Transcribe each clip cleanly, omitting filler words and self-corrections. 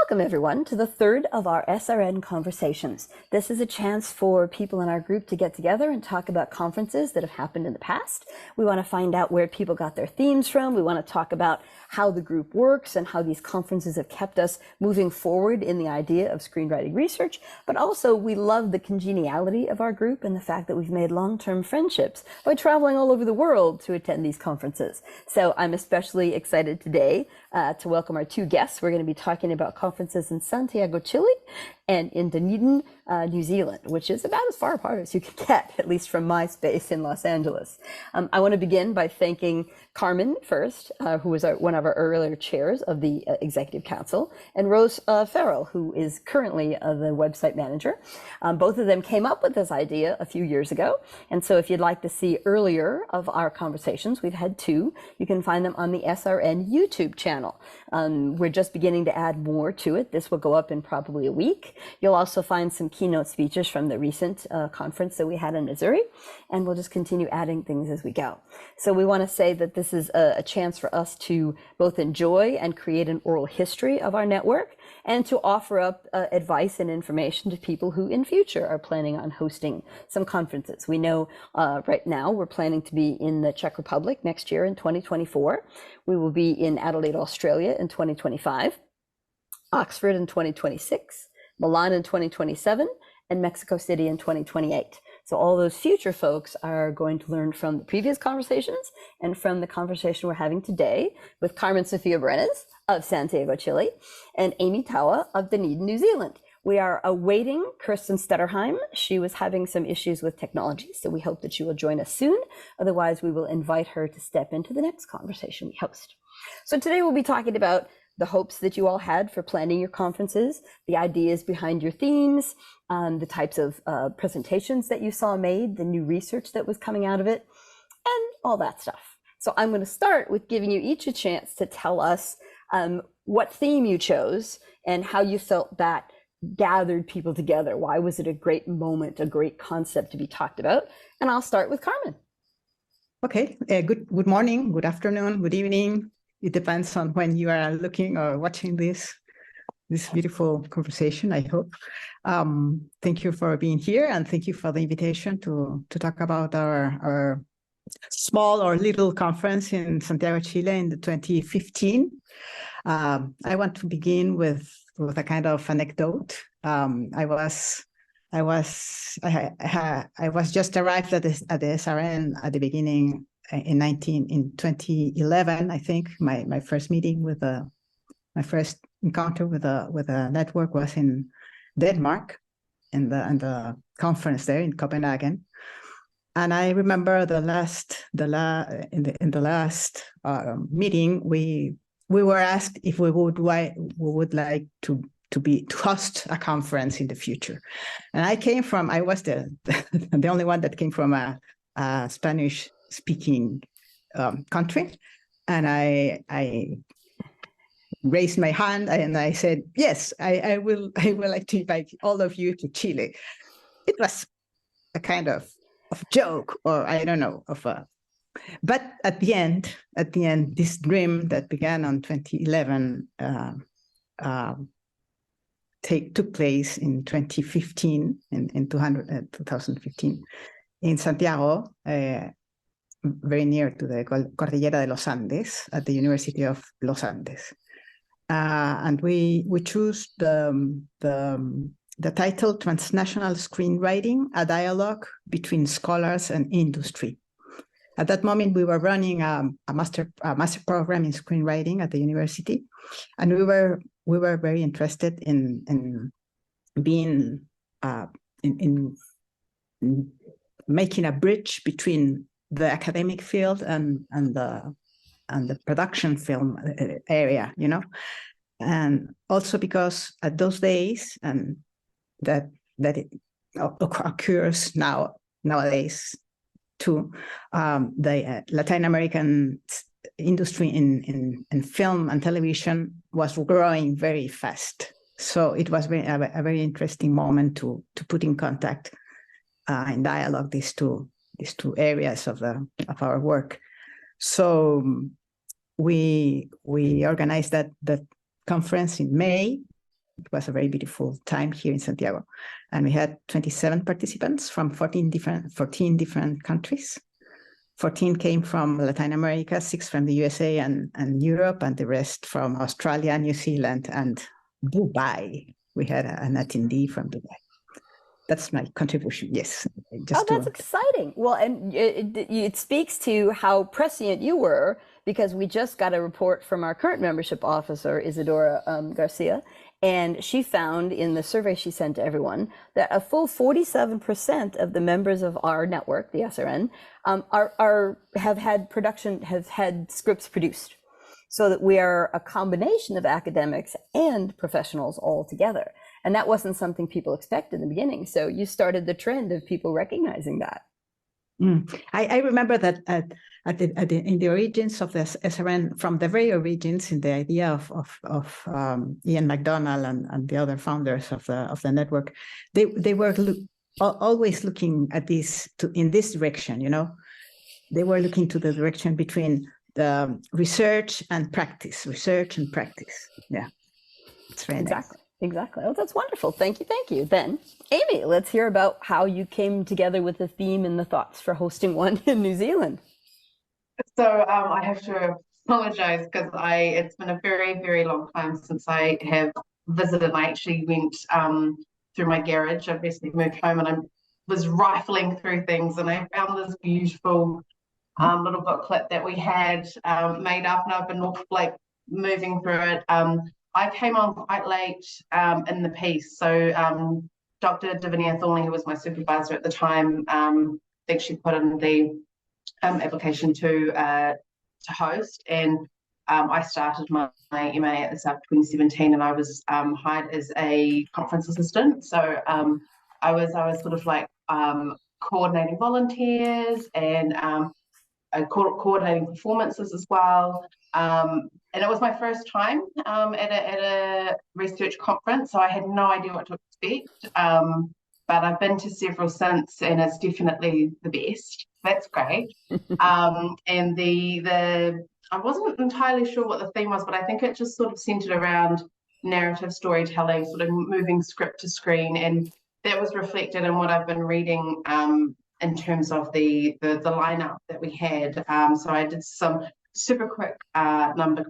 Welcome, everyone, to the third of our SRN Conversations. This is a chance for people in our group to get together and talk about conferences that have happened in the past. We want to find out where people got their themes from. We want to talk about how the group works and how these conferences have kept us moving forward in the idea of screenwriting research. But also, we love the congeniality of our group and the fact that we've made long-term friendships by traveling all over the world to attend these conferences. So I'm especially excited today to welcome our two guests. We're going to be talking about conferences in Santiago, Chile, and in Dunedin, New Zealand, which is about as far apart as you can get, at least from my space in Los Angeles. I want to begin by thanking Carmen first, who was one of our earlier chairs of the Executive Council, and Rose Farrell, who is currently the website manager. Both of them came up with this idea a few years ago. And so if you'd like to see earlier of our conversations, we've had two. You can find them on the SRN YouTube channel. We're just beginning to add more to it. This will go up in probably a week. You'll also find some keynote speeches from the recent conference that we had in Missouri, and we'll just continue adding things as we go. So we want to say that this is a chance for us to both enjoy and create an oral history of our network, and to offer up advice and information to people who in future are planning on hosting some conferences. We know right now we're planning to be in the Czech Republic next year in 2024. We will be in Adelaide, Australia in 2025, Oxford in 2026, Milan in 2027, and Mexico City in 2028. So all those future folks are going to learn from the previous conversations and from the conversation we're having today with Carmen Sofia Brenes of Santiago, Chile, and Amie Taua of Dunedin, New Zealand. We are awaiting Kirsten Stetterheim. She was having some issues with technology, so we hope that she will join us soon. Otherwise, we will invite her to step into the next conversation we host. So today we'll be talking about the hopes that you all had for planning your conferences, the ideas behind your themes, the types of presentations that you saw made, the new research that was coming out of it, and all that stuff. So I'm going to start with giving you each a chance to tell us what theme you chose and how you felt that gathered people together. Why was it a great moment, a great concept to be talked about? And I'll start with Carmen. Okay, good morning, good afternoon, good evening. It depends on when you are looking or watching this beautiful conversation, I hope. Thank you for being here, and thank you for the invitation to talk about our small or little conference in Santiago, Chile in 2015. I want to begin with a kind of anecdote. I was just arrived at the SRN at the beginning in 2011, I think. My first meeting with my first encounter with a network was in Denmark, in the conference there in Copenhagen. And I remember in the last meeting, we were asked if we would like to host a conference in the future. And I was the only one that came from a Spanish-speaking country, and I raised my hand and I said, yes, I will like to invite all of you to Chile. It was a kind of joke, or I don't know, but at the end, this dream that began on 2011 took place in 2015, in 2015, in Santiago, very near to the Cordillera de los Andes, at the University of Los Andes. And we chose the title Transnational Screenwriting, a dialogue between scholars and industry. At that moment, we were running a master program in screenwriting at the university, and we were very interested in being in making a bridge between the academic field and the production film area, you know, and also because at those days, and that it occurs nowadays too, the Latin American industry in film and television was growing very fast. So it was a very interesting moment to put in contact, in dialogue, these two areas of our work. So we organized that conference in May It was a very beautiful time here in Santiago. And we had 27 participants from 14 different countries. 14 came from Latin America, 6 from the USA and Europe, and the rest from Australia, New Zealand, and Dubai. We had an attendee from Dubai. That's my contribution, yes. Oh, that's exciting. Well, and it speaks to how prescient you were, because we just got a report from our current membership officer, Isadora Garcia, and she found in the survey she sent to everyone that a full 47% of the members of our network, the SRN, have had scripts produced. So that we are a combination of academics and professionals all together. And that wasn't something people expected in the beginning. So you started the trend of people recognizing that. I remember that in the origins of the SRN, from the very origins, in the idea of Ian McDonald and the other founders of the network, they were always looking at this in this direction. You know, they were looking to the direction between the research and practice. Yeah, it's very nice. Exactly. Oh, that's wonderful. Thank you. Then, Amie, let's hear about how you came together with the theme and the thoughts for hosting one in New Zealand. So I have to apologize because it's been a very, very long time since I have visited. I actually went through my garage. I recently moved home and I was rifling through things and I found this beautiful little booklet that we had made up, and I've been moving through it. I came on quite late in the piece, so Dr. Divinia Thornley, who was my supervisor at the time, I think she put in the application to host, and I started my MA at the start of 2017, and I was hired as a conference assistant. So I was sort of like coordinating volunteers and coordinating performances as well. And it was my first time at a research conference, so I had no idea what to expect. But I've been to several since, and it's definitely the best. That's great. And I wasn't entirely sure what the theme was, but I think it just sort of centered around narrative storytelling, sort of moving script to screen, and that was reflected in what I've been reading in terms of the lineup that we had. So I did some super quick number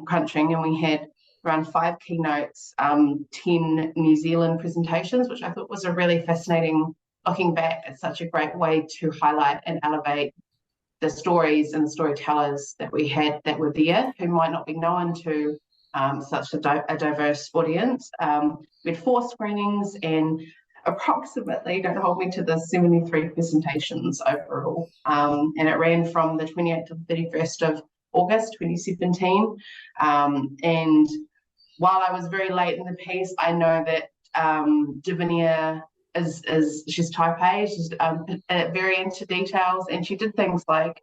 crunching, and we had around 5 keynotes, 10 New Zealand presentations, which I thought was a really fascinating, looking back, it's such a great way to highlight and elevate the stories and the storytellers that we had that were there, who might not be known to such a diverse audience. We had 4 screenings and approximately, don't hold me to this, 73 presentations overall. And it ran from the 28th to the 31st of August 2017. And while I was very late in the piece, I know that Divinia she's type A, she's very into details, and she did things like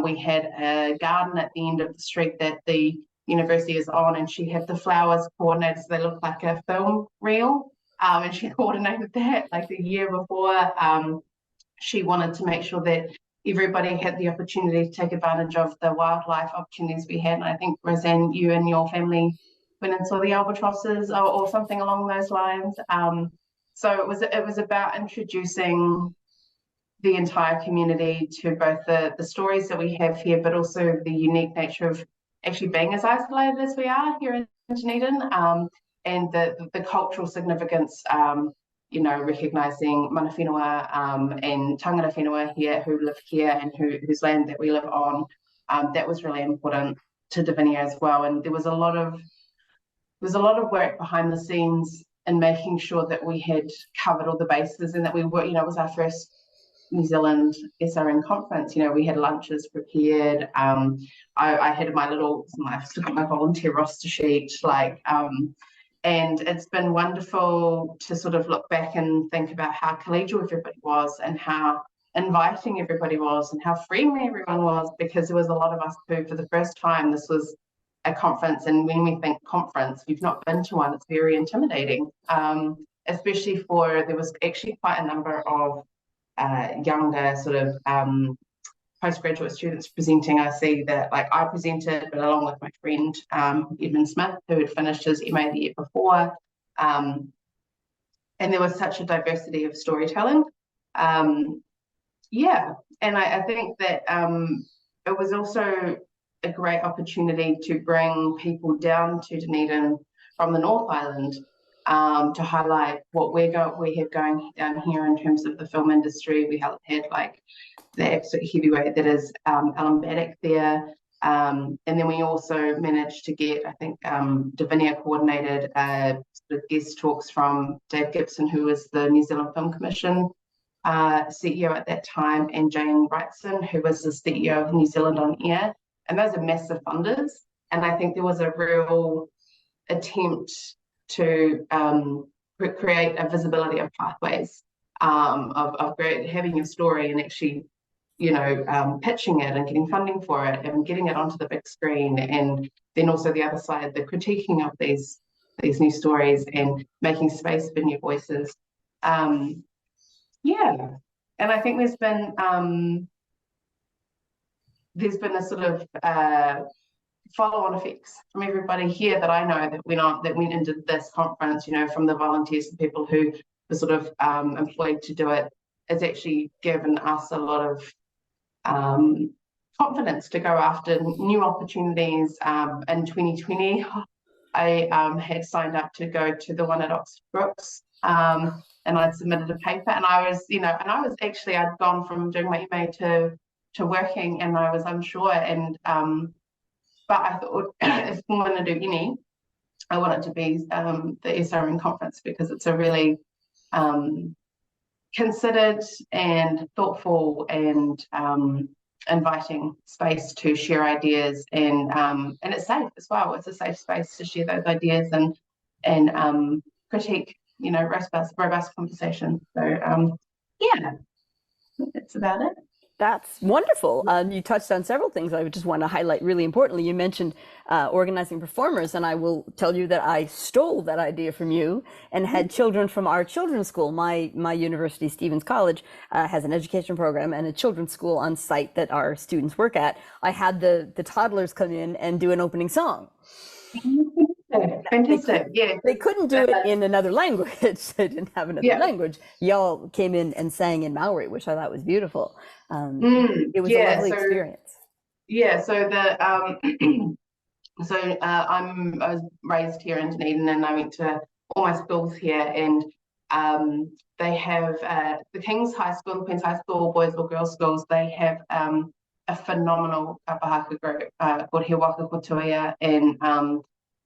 we had a garden at the end of the street that the university is on, and she had the flowers coordinated so they look like a film reel, and she coordinated that like the year before. She wanted to make sure that everybody had the opportunity to take advantage of the wildlife opportunities we had, and I think, Rosanne, you and your family went and saw the albatrosses or something along those lines. So it was about introducing the entire community to both the stories that we have here, but also the unique nature of actually being as isolated as we are here in Dunedin, and the cultural significance, recognising mana whenua and tangata whenua here who live here and whose land that we live on. That was really important to Divinia as well, and there was a lot of work behind the scenes in making sure that we had covered all the bases, and that we were, it was our first New Zealand SRN conference. We had lunches prepared. I had I've still got my volunteer roster sheet, and it's been wonderful to sort of look back and think about how collegial everybody was and how inviting everybody was and how friendly everyone was, because there was a lot of us who, for the first time, this was a conference, and when we think conference, if you've not been to one, it's very intimidating, especially there was actually quite a number of younger sort of postgraduate students presenting. I see that, I presented, but along with my friend Edmund Smith, who had finished his MA the year before, And there was such a diversity of storytelling. Yeah, and I think that it was also a great opportunity to bring people down to Dunedin from the North Island to highlight what we have going down here in terms of the film industry. We had like the absolute heavyweight that is Alan Baddock there. And then we also managed to get, I think, Davinia coordinated sort of guest talks from Dave Gibson, who was the New Zealand Film Commission CEO at that time, and Jane Wrightson, who was the CEO of New Zealand On Air. And those are massive funders. And I think there was a real attempt to create a visibility of pathways of having your story and actually, pitching it and getting funding for it and getting it onto the big screen. And then also the other side, the critiquing of these new stories and making space for new voices. Yeah, and I think there's been a sort of follow-on effects from everybody here that I know that went into this conference, from the volunteers and people who were sort of employed to do it. It's actually given us a lot of confidence to go after new opportunities. In 2020, I had signed up to go to the one at Oxford Brookes, and I'd submitted a paper, and I'd gone from doing my MA to working, and I was unsure, and but I thought if I'm going to do uni, I want it to be the SRN conference, because it's a really considered and thoughtful and inviting space to share ideas, and it's safe as well. It's a safe space to share those ideas and critique, robust conversation. So yeah, that's about it. That's wonderful. You touched on several things I would just want to highlight really importantly. You mentioned organizing performers, and I will tell you that I stole that idea from you and had children from our children's school. My university, Stevens College, has an education program and a children's school on site that our students work at. I had the toddlers come in and do an opening song. Fantastic. Yeah, they couldn't do it in another language. They didn't have another language. Y'all came in and sang in Maori, which I thought was beautiful. It was a lovely experience. Yeah, so I was raised here in Dunedin, and I went to all my schools here, and they have the King's High School, the Queen's High School, boys or girls schools. They have a phenomenal kapahaka group called He Waka Kotuia, and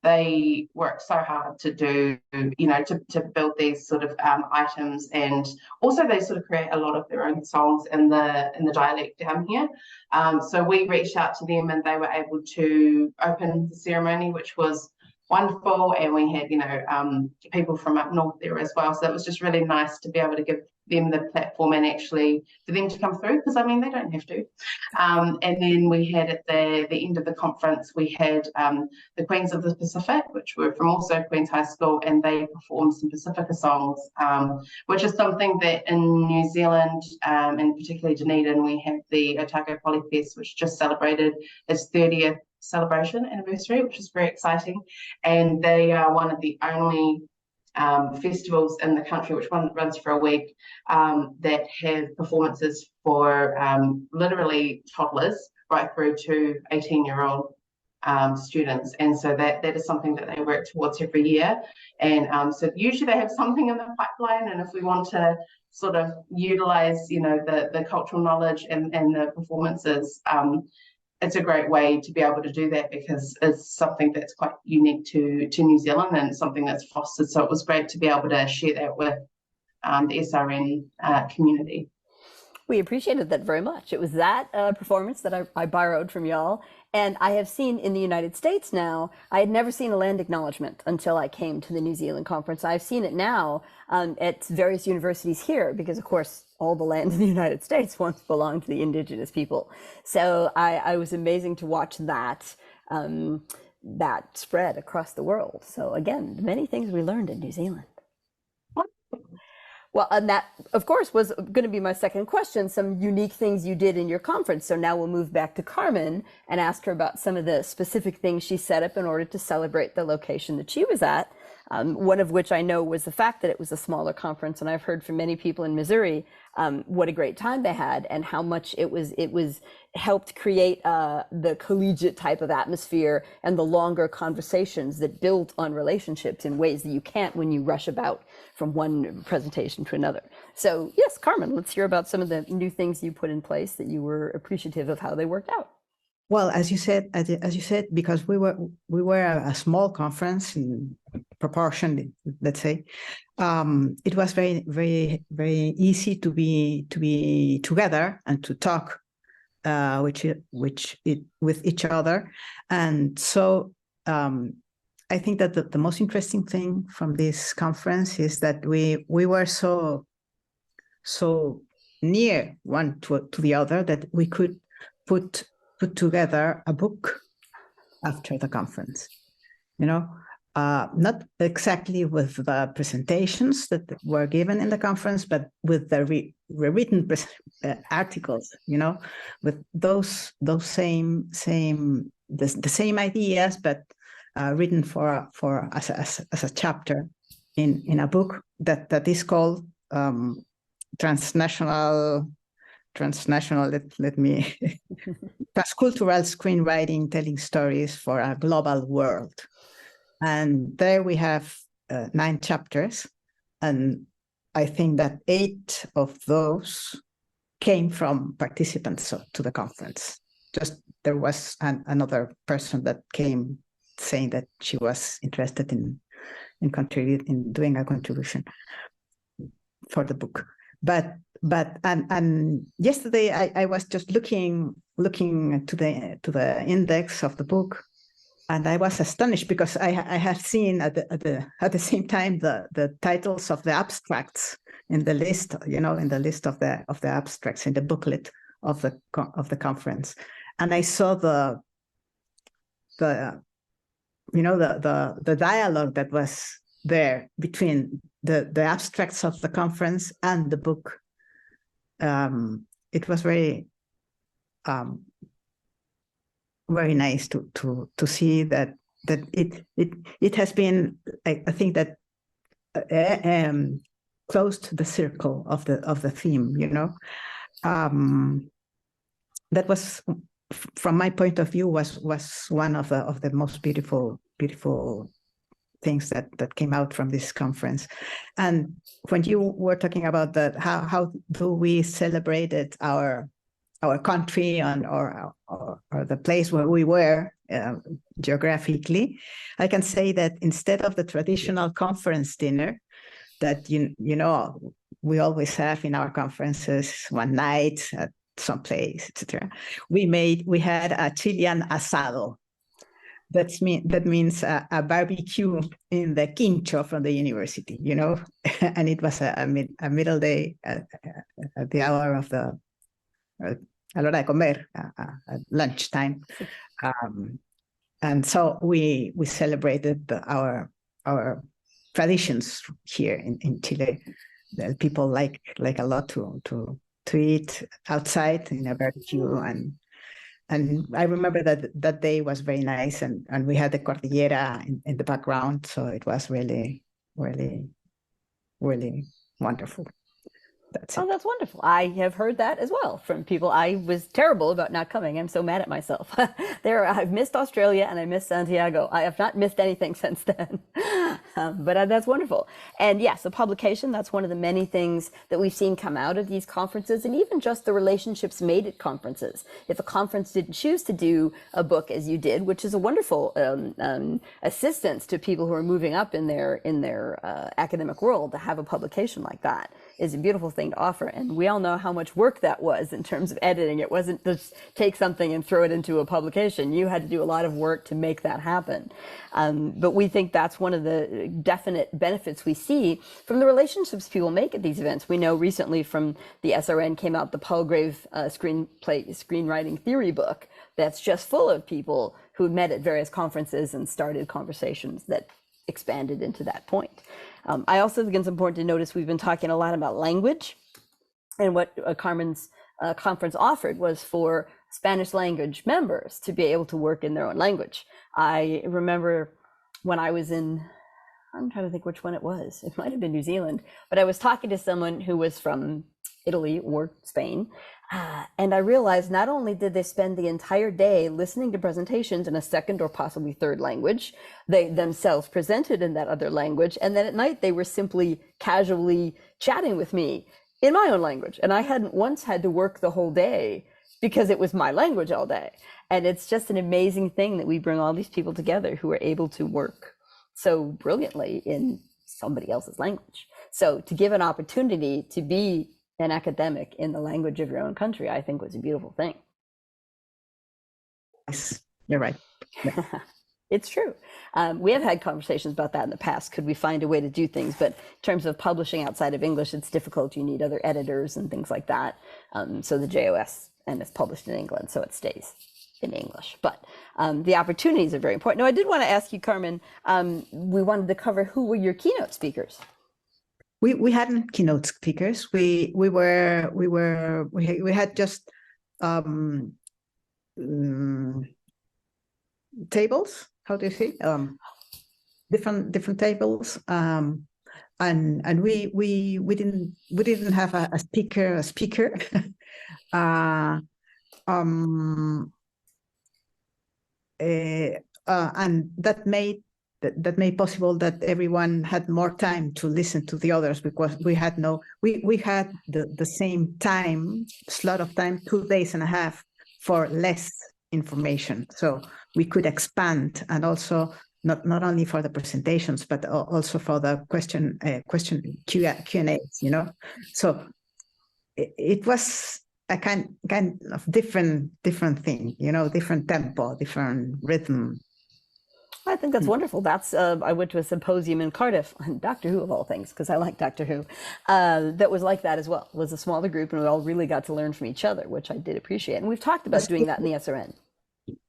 they work so hard to do, to build these sort of items, and also they sort of create a lot of their own songs in the dialect down here. So we reached out to them, and they were able to open the ceremony, which was wonderful. And we had, people from up north there as well. So it was just really nice to be able to give them the platform and actually for them to come through, because they don't have to. And then we had at the end of the conference, we had the Queens of the Pacific, which were from also Queen's High School, and they performed some Pacifica songs, which is something that in New Zealand, and particularly Dunedin, we have the Otago Polyfest, which just celebrated its 30th celebration anniversary, which is very exciting. And they are one of the only festivals in the country, which runs for a week, that have performances for literally toddlers right through to 18-year-old students. And so that is something that they work towards every year. And so usually they have something in the pipeline, and if we want to sort of utilize, the cultural knowledge and the performances, it's a great way to be able to do that, because it's something that's quite unique to New Zealand and something that's fostered. So it was great to be able to share that with the SRN community. We appreciated that very much. It was that performance that I borrowed from y'all. And I have seen in the United States now, I had never seen a land acknowledgement until I came to the New Zealand conference. I've seen it now at various universities here, because of course, all the land in the United States once belonged to the indigenous people. So I was amazing to watch that, that spread across the world. So again, many things we learned in New Zealand. Well, and that, of course, was going to be my second question, some unique things you did in your conference. So now we'll move back to Carmen and ask her about some of the specific things she set up in order to celebrate the location that she was at. One of which I know was the fact that it was a smaller conference, and I've heard from many people in Missouri what a great time they had and how much it was helped create the collegiate type of atmosphere and the longer conversations that build on relationships in ways that you can't when you rush about from one presentation to another. So yes, Carmen, let's hear about some of the new things you put in place that you were appreciative of how they worked out. Well, as you said, because we were a small conference in proportion, let's say, it was very, very, very easy to be together and to talk with each other. And so I think that the most interesting thing from this conference is that we were so near one to the other that we could put together a book after the conference, not exactly with the presentations that were given in the conference, but with the rewritten articles, with those same the same ideas, but written for as a chapter in a book that is called transnational. Let me transcultural screenwriting, telling stories for a global world. And there we have 9 chapters, and I think that 8 of those came from participants to the conference. Just there was another person that came saying that she was interested in doing a contribution for the book. But yesterday I was just looking to the index of the book, and I was astonished because I have seen at the same time the titles of the abstracts in the list, in the list of the abstracts in the booklet of the conference, and I saw the dialogue that was there between the abstracts of the conference and the book. It was very very nice to see that it has been, I think that closed the circle of the theme. That was, from my point of view, was one of the most beautiful things that came out from this conference. And when you were talking about that, how do we celebrated our country or the place where we were geographically, I can say that instead of the traditional conference dinner that we always have in our conferences, one night at some place, etc., we had a Chilean asado. That means a barbecue in the quincho from the university, and it was a middle day at the hour of the a la hora de comer, at lunchtime, and so we celebrated our traditions here in Chile. That people like a lot to eat outside in a barbecue, and I remember that day was very nice, and we had the Cordillera in the background, so it was really, really, really wonderful. That's it. Oh, that's wonderful. I have heard that as well from people. I was terrible about not coming. I'm so mad at myself. I've missed Australia and I missed Santiago. I have not missed anything since then. But that's wonderful. And yes, a publication, that's one of the many things that we've seen come out of these conferences, and even just the relationships made at conferences. If a conference didn't choose to do a book as you did, which is a wonderful assistance to people who are moving up in their academic world, to have a publication like that is a beautiful thing to offer. And we all know how much work that was in terms of editing. It wasn't just take something and throw it into a publication. You had to do a lot of work to make that happen. But we think that's one of the definite benefits we see from the relationships people make at these events. We know recently from the SRN came out the Palgrave screenwriting theory book that's just full of people who met at various conferences and started conversations that expanded into that point. I also think it's important to notice we've been talking a lot about language, and what Carmen's conference offered was for Spanish language members to be able to work in their own language. I remember when I was in I'm trying to think which one it was. It might have been New Zealand, but I was talking to someone who was from Italy or Spain. And I realized not only did they spend the entire day listening to presentations in a second or possibly third language, they themselves presented in that other language. And then at night, they were simply casually chatting with me in my own language. And I hadn't once had to work the whole day because it was my language all day. And it's just an amazing thing that we bring all these people together who are able to work so brilliantly in somebody else's language. So to give an opportunity to be an academic in the language of your own country, I think was a beautiful thing. Yes, you're right. Yeah. It's true. We have had conversations about that in the past. Could we find a way to do things? But in terms of publishing outside of English, it's difficult. You need other editors and things like that. So the JOS, and it's published in England, so it stays in English. But the opportunities are very important. Now, I did want to ask you, Carmen, we wanted to cover who were your keynote speakers? We hadn't keynote speakers. We had just tables. How do you say? Different tables. And we didn't have a speaker. And that made possible that everyone had more time to listen to the others, because we had the same slot of time, 2.5 days for less information. So we could expand, and also not only for the presentations, but also for the question Q&As, you know. So it was a kind of different thing, you know, different tempo, different rhythm. I think that's wonderful. That's I went to a symposium in Cardiff on Doctor Who, of all things, because I like Doctor Who. That was like that as well. It was a smaller group, and we all really got to learn from each other, which I did appreciate. And we've talked about doing that in the SRN.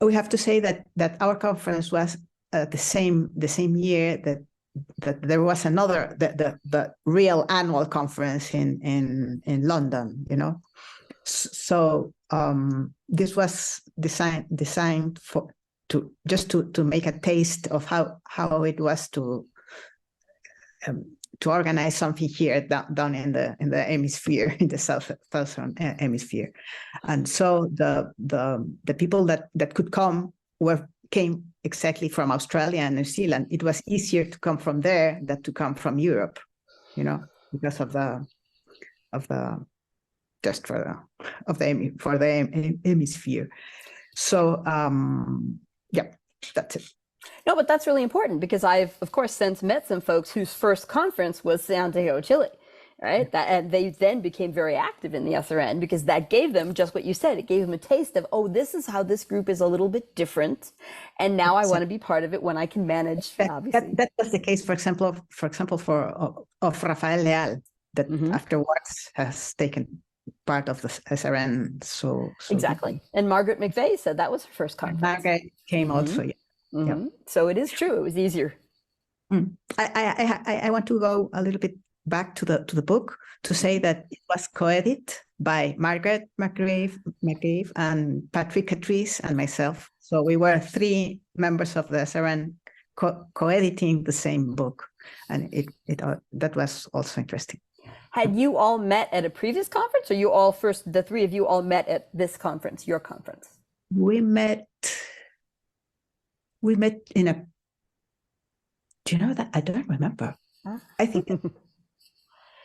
We have to say that our conference was the same year that there was another the real annual conference in London. You know, so this was designed to make a taste of how it was to organize something here down in the hemisphere, in the southern hemisphere. And so the people that could come came exactly from Australia and New Zealand. It was easier to come from there than to come from Europe, you know, because of the hemisphere. So yeah, that's it. No, but that's really important, because I've, of course, since met some folks whose first conference was Santiago, Chile, right? And they then became very active in the SRN, because that gave them just what you said. It gave them a taste of, oh, this is how this group is a little bit different, and now I want to be part of it when I can manage. Obviously, that was the case, for example, of Rafael Leal, that afterwards has taken part of the SRN. So exactly. And Margaret McVeigh said that was her first conference. Margaret came also. Yeah. Yeah. So it is true. It was easier. I want to go a little bit back to the book to say that it was co-edited by Margaret McGrave and Patrick Catrice and myself. So we were 3 members of the SRN co-editing the same book, and that was also interesting. Had you all met at a previous conference, or the 3 of you all met at this conference, your conference? We met in a, do you know that? I don't remember. I think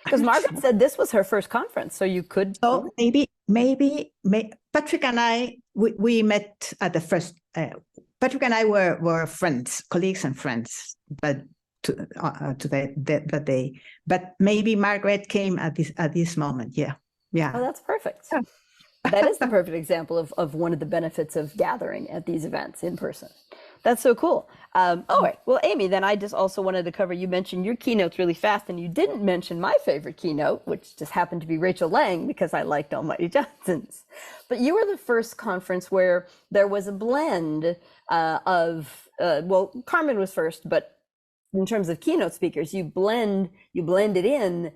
because Margaret said this was her first conference, so you could. So maybe Patrick and I, we met at the first. Patrick and I were friends, colleagues and friends, but that day. But maybe Margaret came at this moment. Yeah. Oh, that's perfect. Yeah. That is the perfect example of one of the benefits of gathering at these events in person. That's so cool. All right. Well, Amie, then I just also wanted to cover, you mentioned your keynotes really fast, and you didn't mention my favorite keynote, which just happened to be Rachel Lang, because I liked Almighty Johnson's. But you were the first conference where there was a blend well, Carmen was first, but in terms of keynote speakers, you blended in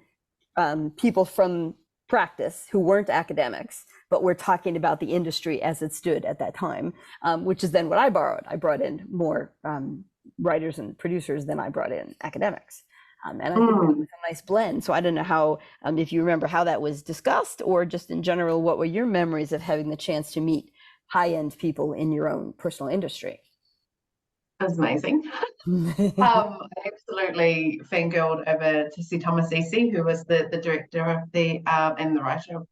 people from practice who weren't academics, but we're talking about the industry as it stood at that time, which is then what I borrowed. I brought in more writers and producers, then I brought in academics. And I think that was a nice blend. So I don't know how, if you remember how that was discussed, or just in general, what were your memories of having the chance to meet high-end people in your own personal industry? It was amazing. I absolutely fangirled over Tisi Tomasisi, who was the director of the and the writer of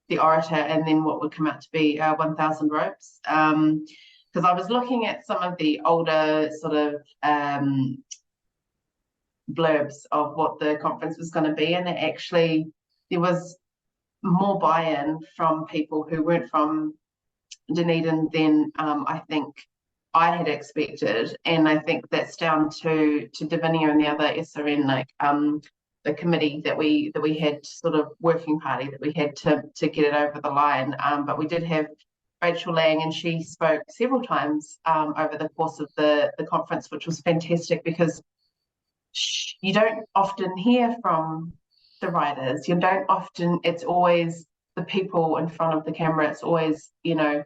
The Orator, and then what would come out to be 1000 Ropes. Because I was looking at some of the older sort of blurbs of what the conference was going to be, and there was more buy-in from people who weren't from Dunedin than I think I had expected, and I think that's down to Divinia and the other SRN, like the committee that we had, sort of working party that we had to get it over the line. But we did have Rachel Lang, and she spoke several times over the course of the conference, which was fantastic, because you don't often hear from the writers. You don't often, it's always the people in front of the camera. It's always, I'd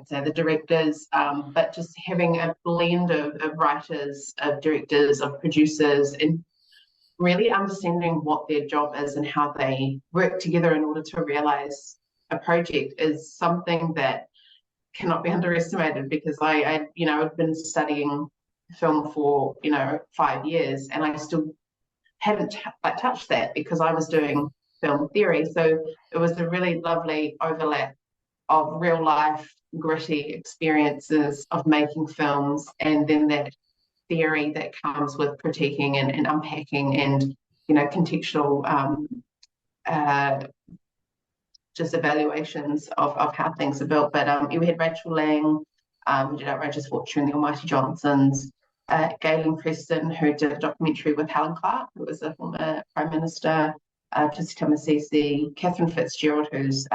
say the directors, but just having a blend of writers, of directors, of producers, and really understanding what their job is and how they work together in order to realize a project is something that cannot be underestimated, because I've been studying film for 5 years, and I still hadn't touched that, because I was doing film theory. So it was a really lovely overlap of real life gritty experiences of making films, and then that theory that comes with critiquing and unpacking and contextual just evaluations of how things are built. But we had Rachel Lang, who did Outrageous Fortune, The Almighty Johnsons, Galen Preston, who did a documentary with Helen Clark, who was a former Prime Minister, Tisi Tamasisi, Catherine Fitzgerald, who's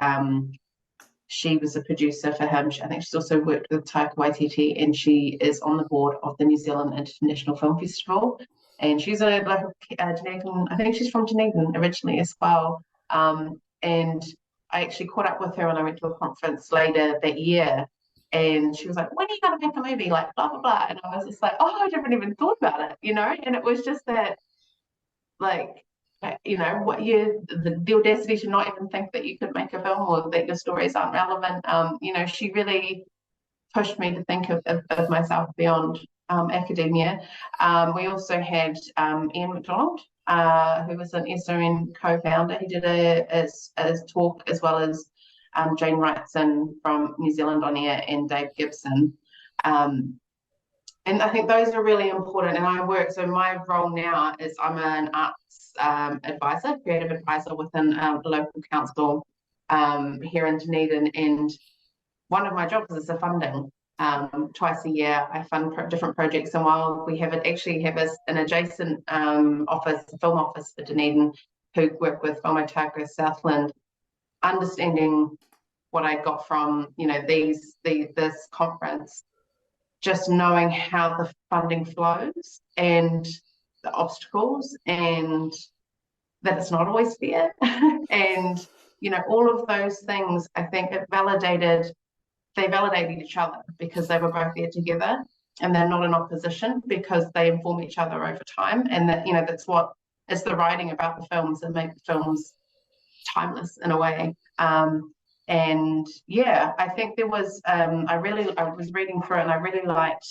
she was a producer for him. I think she's also worked with Taika Waititi, and she is on the board of the New Zealand International Film Festival. And she's a local Dunedin, I think she's from Dunedin originally as well. And I actually caught up with her when I went to a conference later that year, and she was like, "When are you going to make a movie?" Like, blah, blah, blah. And I was just like, "Oh, I never even thought about it," And it was just that, like, the audacity to not even think that you could make a film, or that your stories aren't relevant. She really pushed me to think of myself beyond academia. We also had Ian McDonald, who was an SRN co-founder. He did a talk, as well as Jane Wrightson from New Zealand on air, and Dave Gibson. And I think those are really important. And so my role now is I'm an arts advisor, creative advisor within the local council here in Dunedin. And one of my jobs is the funding. Twice a year, I fund different projects. And while we have an adjacent office, film office for Dunedin, who work with Amie Taua Southland, understanding what I got from this conference, just knowing how the funding flows and the obstacles, and that it's not always fair. And all of those things, I think they validated each other, because they were both there together, and they're not in opposition, because they inform each other over time. And that it's the writing about the films that make the films timeless in a way. And yeah, I think there was I was reading through it, and I really liked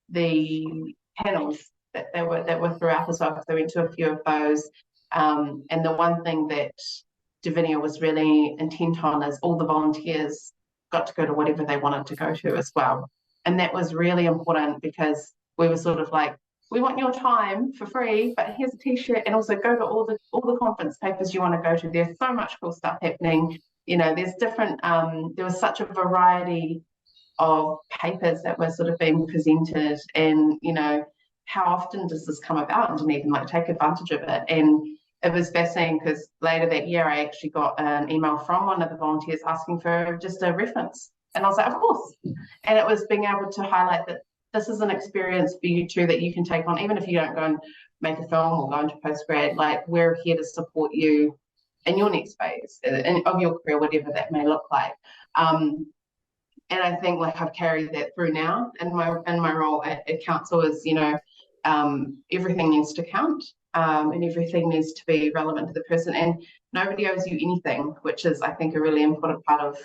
the panels that were throughout as well, because I went to a few of those. And the one thing that Divinia was really intent on is all the volunteers got to go to whatever they wanted to go to as well. And that was really important, because we were sort of like, we want your time for free, but here's a t-shirt, and also go to all the conference papers you want to go to. There's so much cool stuff happening. There's different, there was such a variety of papers that were sort of being presented, and, how often does this come about in Dunedin? Like, take advantage of it. And it was fascinating, because later that year, I actually got an email from one of the volunteers asking for just a reference. And I was like, of course. And it was being able to highlight that this is an experience for you too, that you can take on, even if you don't go and make a film or go into postgrad. Like, we're here to support you in your next phase of your career, whatever that may look like. I think like I've carried that through now in my role at council is, you know, everything needs to count, and everything needs to be relevant to the person, and nobody owes you anything, which is, I think, a really important part of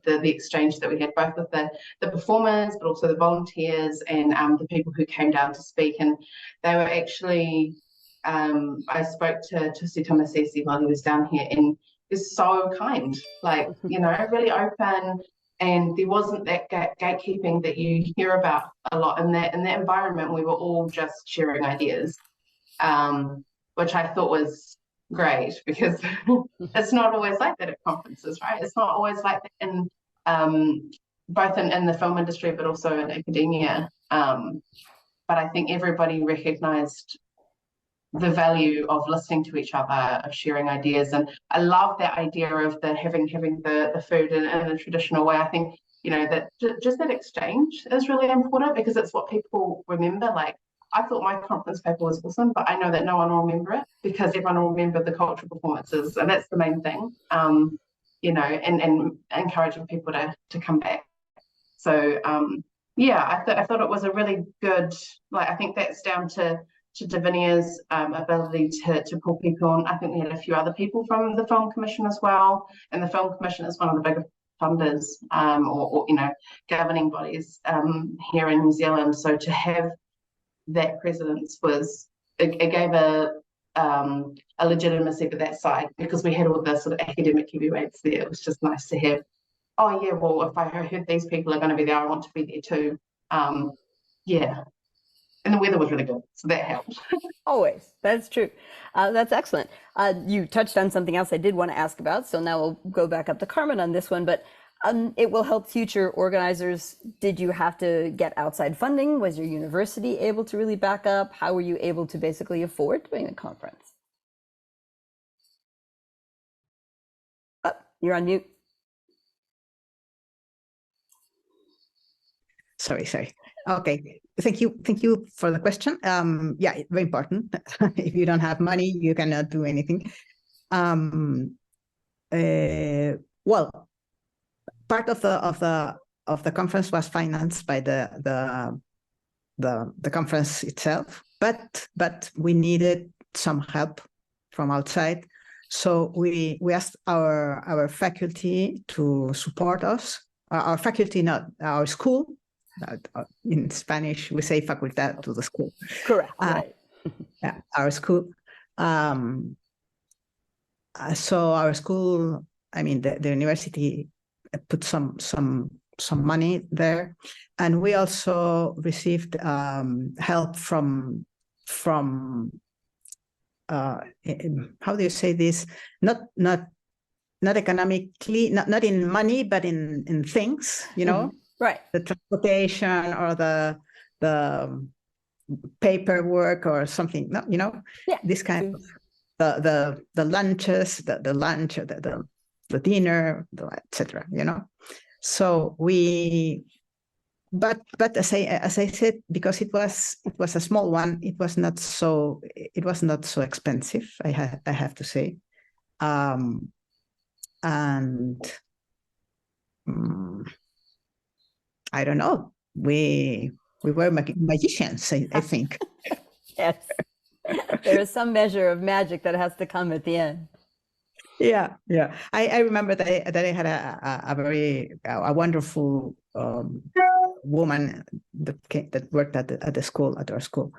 the exchange that we had, both with the performers, but also the volunteers and the people who came down to speak. And they were actually, I spoke to Tusi Tamasesi while he was down here, and he's so kind, like, you know, really open. And there wasn't that gatekeeping that you hear about a lot in that environment. We were all just sharing ideas, which I thought was great, because it's not always like that at conferences, right? It's not always like that in both in the film industry, but also in academia. But I think everybody recognized the value of listening to each other, of sharing ideas. And I love that idea of the having the food in a traditional way. I think, you know, that just that exchange is really important, because it's what people remember. Like, I thought my conference paper was awesome, but I know that no one will remember it, because everyone will remember the cultural performances, and that's the main thing. You know, and encouraging people to come back. So yeah, I thought it was a really good, like, I think that's down to Davinia's ability to pull people on. I think we had a few other people from the Film Commission as well, and the Film Commission is one of the bigger funders or you know, governing bodies here in New Zealand. So to have that presence was, it gave a legitimacy to that side, because we had all the sort of academic heavyweights there. It was just nice to have, oh yeah, well, if I heard these people are going to be there, I want to be there too. Yeah. And the weather was really good, so that helped. Always. That's true. That's excellent. You touched on something else I did want to ask about, so now we'll go back up to Carmen on this one, but it will help future organizers. Did you have to get outside funding? Was your university able to really back up? How were you able to basically afford doing the conference? Oh, you're on mute. Sorry. Okay, thank you for the question. Yeah, very important. If you don't have money, you cannot do anything. Well, part of the conference was financed by the conference itself, but we needed some help from outside. So we asked our faculty to support us. Our faculty, not our school. In Spanish, we say facultad to the school. Correct. Right. Yeah, our school. So our school, I mean, the university put some money there, and we also received help from how do you say this? Not economically, not in money, but in things, you know. Mm-hmm. Right. The transportation or the paperwork or something, you know, yeah. This kind of the lunches, the lunch, the dinner, etc. You know, so but as I said, because it was a small one, it was not so expensive. I have to say, and. I don't know. We were magicians, I think. Yes. There is some measure of magic that has to come at the end. Yeah. I remember that I had a very wonderful woman that worked at the school, at our school,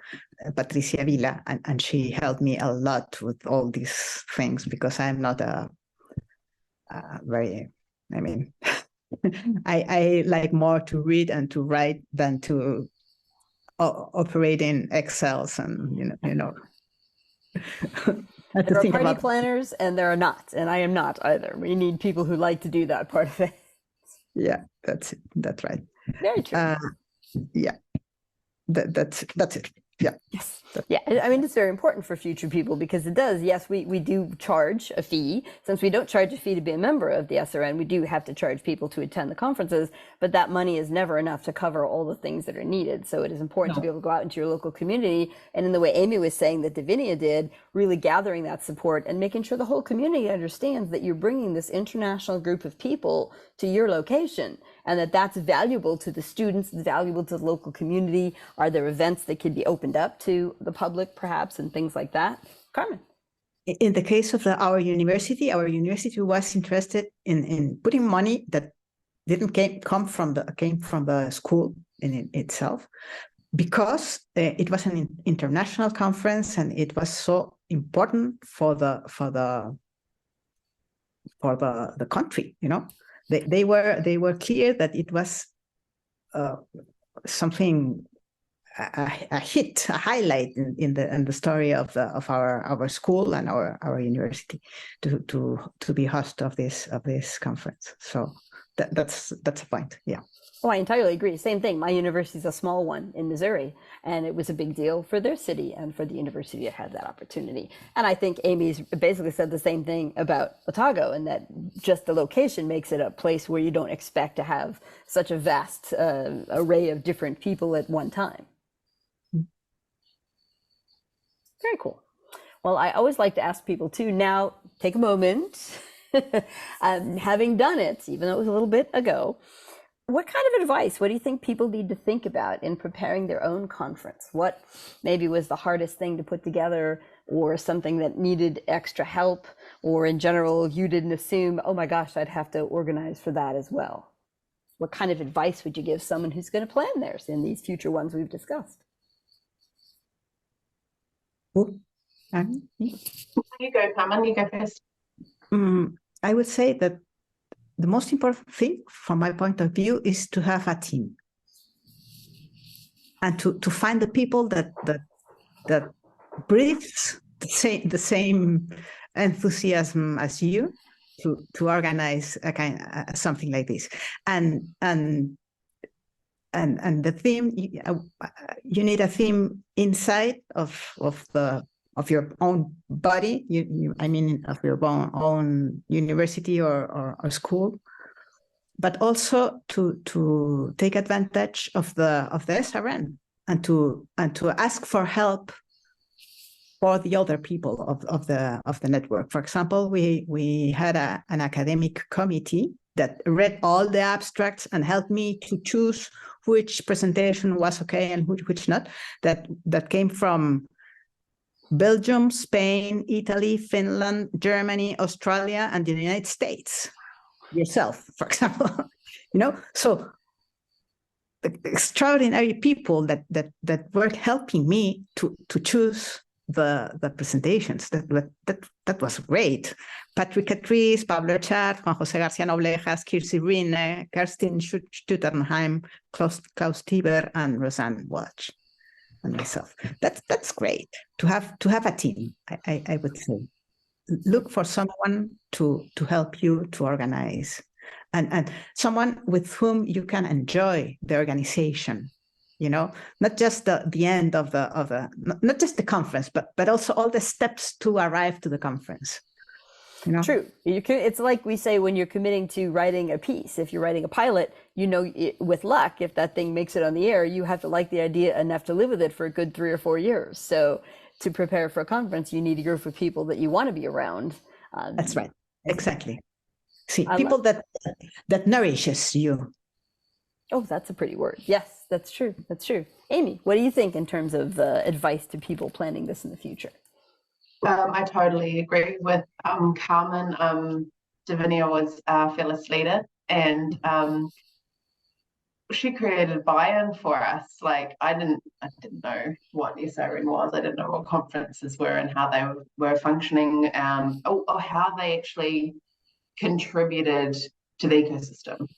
Patricia Vila, and she helped me a lot with all these things, because I'm not I like more to read and to write than to operate in Excels and you know. There are party planners and there are not, and I am not either. We need people who like to do that part of it. Yeah, that's it. That's right. Very true. Yeah, that's it. Yeah. Yes. Yeah, I mean, it's very important for future people because it does. Yes, we do charge a fee. Since we don't charge a fee to be a member of the SRN, we do have to charge people to attend the conferences, but that money is never enough to cover all the things that are needed. So it is important to be able to go out into your local community. And in the way Amie was saying that Davinia did, really gathering that support and making sure the whole community understands that you're bringing this international group of people to your location and that that's valuable to the students, it's valuable to the local community. Are there events that could be opened up to the public perhaps and things like that? Carmen. In the case of our university was interested in putting money that didn't came from the school in itself, because it was an international conference and it was so important for the country. You know, they were clear that it was something. A hit, a highlight in the story of our school and our university to be host of this conference. So that's a point. Yeah. Oh, I entirely agree. Same thing. My university is a small one in Missouri, and it was a big deal for their city and for the university to have that opportunity. And I think Amie's basically said the same thing about Otago, and that just the location makes it a place where you don't expect to have such a vast array of different people at one time. Very cool. Well, I always like to ask people too, now take a moment, having done it, even though it was a little bit ago, what kind of advice, what do you think people need to think about in preparing their own conference? What maybe was the hardest thing to put together, or something that needed extra help, or in general, you didn't assume, oh my gosh, I'd have to organize for that as well? What kind of advice would you give someone who's going to plan theirs in these future ones we've discussed? You go, Carmen, you go first. I would say that the most important thing from my point of view is to have a team and to find the people that breathes the same enthusiasm as you to organize something like this. And the theme, you need a theme inside of your own body. I mean, of your own university or school, but also to take advantage of the SRN and to ask for help for the other people of the network. For example, we had an academic committee that read all the abstracts and helped me to choose which presentation was okay and which not. That came from Belgium, Spain, Italy, Finland, Germany, Australia, and the United States. Yourself, for example, So the extraordinary people that were helping me to choose the presentations. That was great. Patrick Catrice, Pablo Chart, Juan José García Noblejas, Kirsi Rine, Kerstin Stuternheim, Klaus Tieber, and Rosanne Welch, and myself. That's great to have a team. I would say, look for someone to help you to organize, and someone with whom you can enjoy the organization. Not just the end of not just the conference, but also all the steps to arrive to the conference. True. It's like we say when you're committing to writing a piece. If you're writing a pilot, with luck, if that thing makes it on the air, you have to like the idea enough to live with it for a good 3 or 4 years. So to prepare for a conference, you need a group of people that you want to be around. That's right. Exactly. See, people that nourishes you. Oh, that's a pretty word. Yes, that's true. That's true. Amie, what do you think in terms of advice to people planning this in the future? I totally agree with Carmen. Davinia was our fearless leader, and she created buy-in for us. Like I didn't know what SRN was. I didn't know what conferences were and how they were functioning, or how they actually contributed to the ecosystem.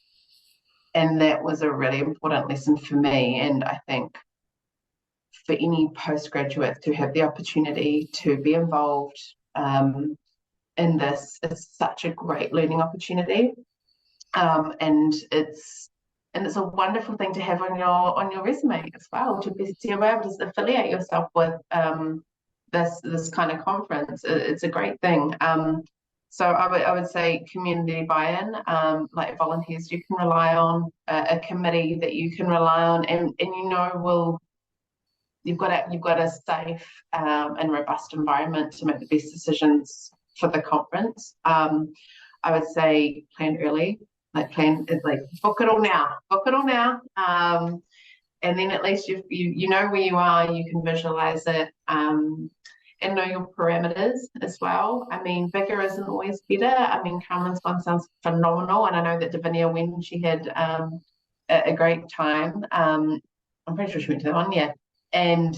And that was a really important lesson for me. And I think for any postgraduates to have the opportunity to be involved in this is such a great learning opportunity. And it's and it's a wonderful thing to have on your resume as well, to be able to affiliate yourself with this kind of conference. It's a great thing. So I would say community buy-in, like volunteers you can rely on, a committee that you can rely on, and you've got a safe and robust environment to make the best decisions for the conference. I would say plan early, like book it all now, and then at least you know where you are, you can visualize it, and know your parameters as well. I mean, bigger isn't always better. I mean, Carmen's one sounds phenomenal, and I know that Davinia, when she had a great time, I'm pretty sure she went to that one, yeah. And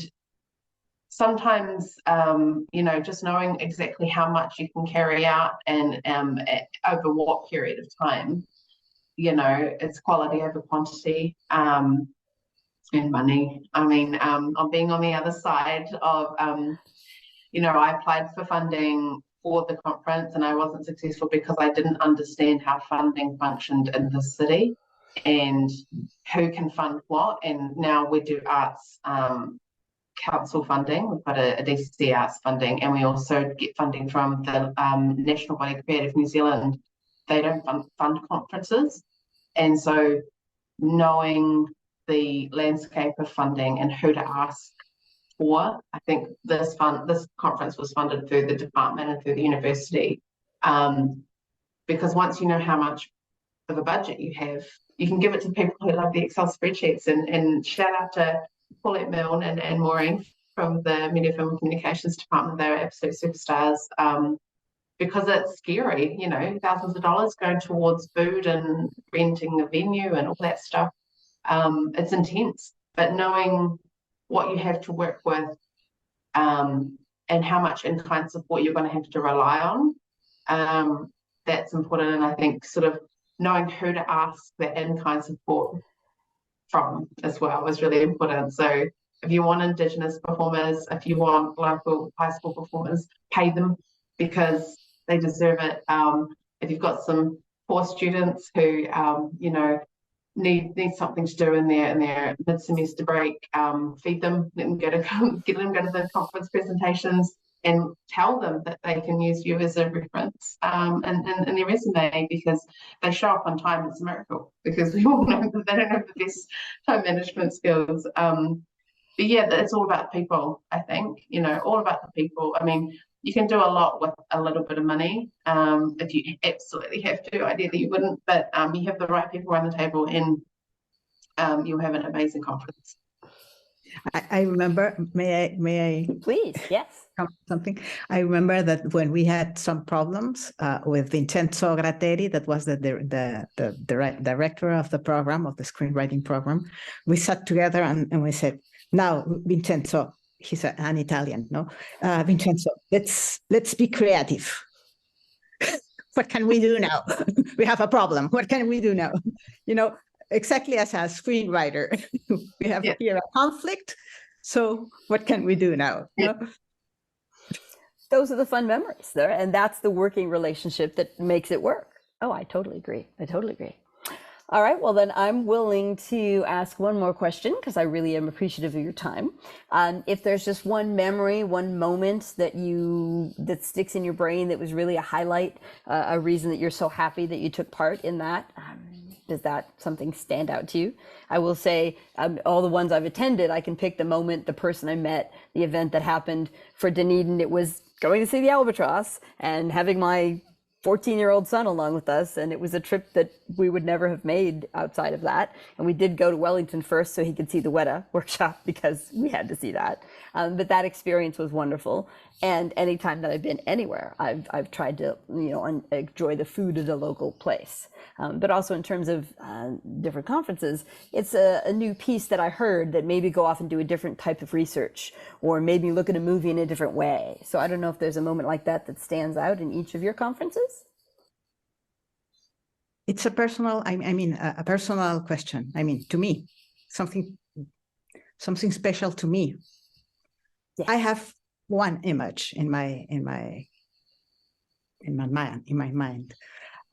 sometimes, just knowing exactly how much you can carry out and over what period of time, it's quality over quantity, and money. I mean, I'm being on the other side of, I applied for funding for the conference and I wasn't successful because I didn't understand how funding functioned in the city and who can fund what. And now we do arts council funding. We've got a DCC arts funding, and we also get funding from the National Body Creative New Zealand. They don't fund conferences. And so knowing the landscape of funding and who to ask for, I think this conference was funded through the department and through the university, because once you know how much of a budget you have, you can give it to people who love the Excel spreadsheets. And shout out to Paulette Milne and Maureen from the Media Film and Communications department. They were absolute superstars, because it's scary, thousands of dollars going towards food and renting a venue and all that stuff. It's intense, but knowing what you have to work with, and how much in-kind support you're going to have to rely on, that's important. And I think sort of knowing who to ask that in-kind support from as well is really important. So if you want Indigenous performers, if you want local high school performers, pay them because they deserve it. If you've got some poor students who, need something to do in their mid-semester break, feed them, let them get them go to the conference presentations, and tell them that they can use you as a reference in their resume, because they show up on time. It's a miracle, because we all know that they don't have the best time management skills. But yeah, it's all about people, I think, all about the people. I mean, you can do a lot with a little bit of money. If you absolutely have to, ideally you wouldn't, but you have the right people around the table, and you'll have an amazing conference. I remember, may I Please, yes. Something? I remember that when we had some problems with Vincenzo Gratteri, that was the director of the program, of the screenwriting program, we sat together and we said, now, Vincenzo, he's an Italian, no? Vincenzo, let's be creative. What can we do now? We have a problem. What can we do now? Exactly as a screenwriter, we have here a conflict. So what can we do now? Those are the fun memories there, and that's the working relationship that makes it work. Oh, I totally agree. All right, well then I'm willing to ask one more question, because I really am appreciative of your time. If there's just one memory, one moment that sticks in your brain that was really a highlight, a reason that you're so happy that you took part in that, does that something stand out to you? I will say, all the ones I've attended, I can pick the moment, the person I met, the event that happened. For Dunedin, it was going to see the albatross and having my 14-year-old son along with us, and it was a trip that we would never have made outside of that. And we did go to Wellington first so he could see the Weta workshop, because we had to see that. But that experience was wonderful. And anytime that I've been anywhere, I've tried to enjoy the food of the local place. But also in terms of different conferences, it's a new piece that I heard that maybe go off and do a different type of research, or maybe look at a movie in a different way. So I don't know if there's a moment like that stands out in each of your conferences. It's a personal, a personal question. To me, something special to me. Yeah. I have one image in my mind,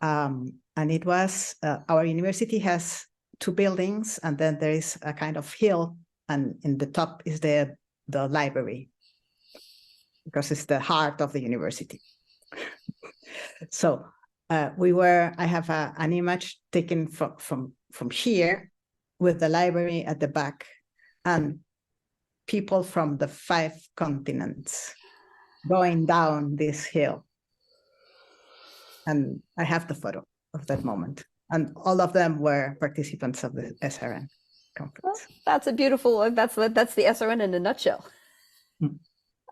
and it was our university has two buildings, and then there is a kind of hill, and in the top is the library, because it's the heart of the university. So I have an image taken from here, with the library at the back, and people from the 5 continents going down this hill. And I have the photo of that moment. And all of them were participants of the SRN conference. Well, that's a beautiful, that's the SRN in a nutshell. Mm.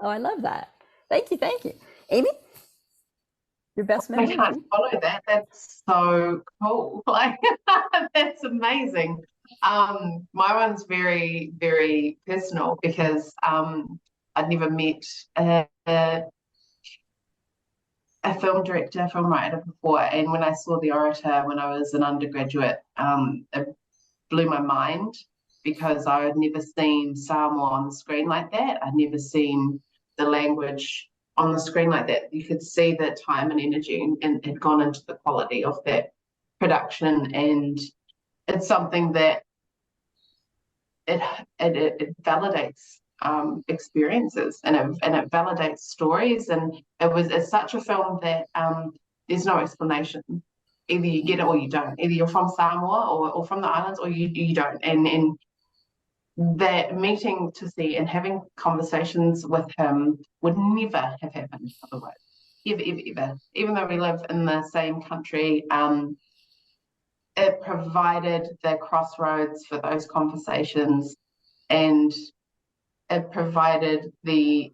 Oh, I love that. Thank you, thank you. Amie? Your best memory? I can't follow that. That's so cool. Like, that's amazing. My one's very, very personal, because I'd never met a film director, film writer before, and when I saw the orator when I was an undergraduate, it blew my mind, because I had never seen Samoa on the screen like that. I'd never seen the language on the screen like that. You could see the time and energy and had gone into the quality of that production, and it's something that it validates experiences, and it validates stories, and it's such a film that there's no explanation. Either you get it or you don't. Either you're from Samoa or from the islands, or you don't. And that meeting to see and having conversations with him would never have happened otherwise. Ever. Even though we live in the same country, it provided the crossroads for those conversations, and it provided the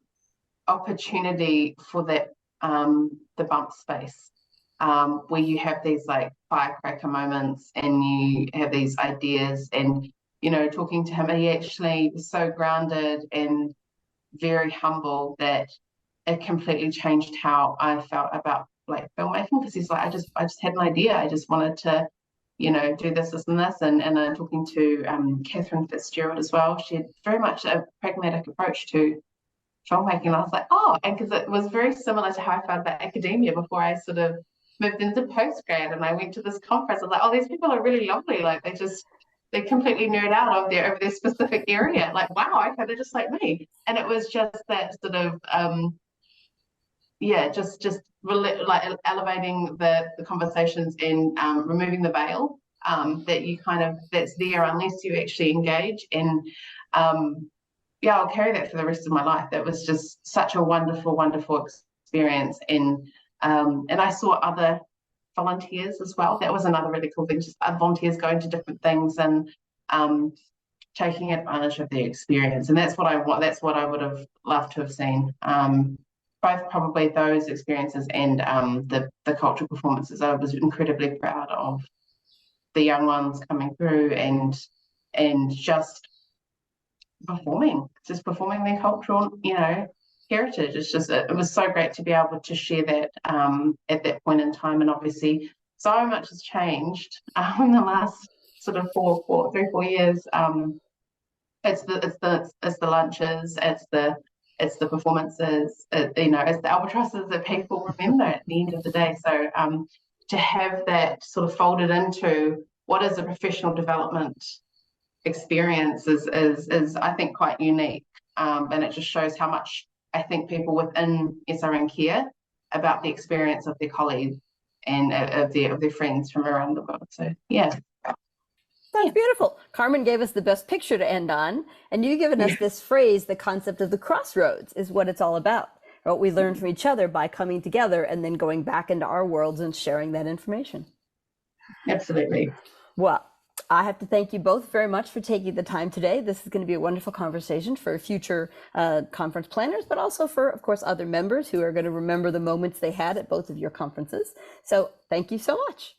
opportunity for that, the bump space, where you have these like firecracker moments, and you have these ideas, and talking to him, he actually was so grounded and very humble that it completely changed how I felt about like filmmaking, because he's like, I just had an idea, I just wanted to do this and this, and I'm talking to Catherine Fitzgerald as well. She had very much a pragmatic approach to filmmaking, and I was like, oh, and because it was very similar to how I felt about academia before I sort of moved into postgrad, and I went to this conference. I was like, oh, these people are really lovely, like they completely nerd out over their specific area, like, wow, okay, they're just like me. And it was just that sort of just really, like, elevating the conversations, and removing the veil that you that's there unless you actually engage. And I'll carry that for the rest of my life. That was just such a wonderful experience. And I saw other volunteers as well. That was another really cool thing, just volunteers going to different things and taking advantage of their experience. And that's what I want. That's what I would have loved to have seen. Both probably those experiences and the cultural performances. I was incredibly proud of the young ones coming through and just performing their cultural, heritage. It's just, it was so great to be able to share that at that point in time. And obviously so much has changed in the last sort of 3-4 years. It's the lunches, it's the performances, it's the albatrosses that people remember at the end of the day. So to have that sort of folded into what is a professional development experience is I think quite unique, and it just shows how much I think people within SRN care about the experience of their colleagues and of their friends from around the world. So yeah. That's beautiful. Carmen gave us the best picture to end on, and you've given us this phrase, the concept of the crossroads is what it's all about. What we learn from each other by coming together and then going back into our worlds and sharing that information. Absolutely. Well, I have to thank you both very much for taking the time today. This is going to be a wonderful conversation for future conference planners, but also for, of course, other members who are going to remember the moments they had at both of your conferences. So thank you so much.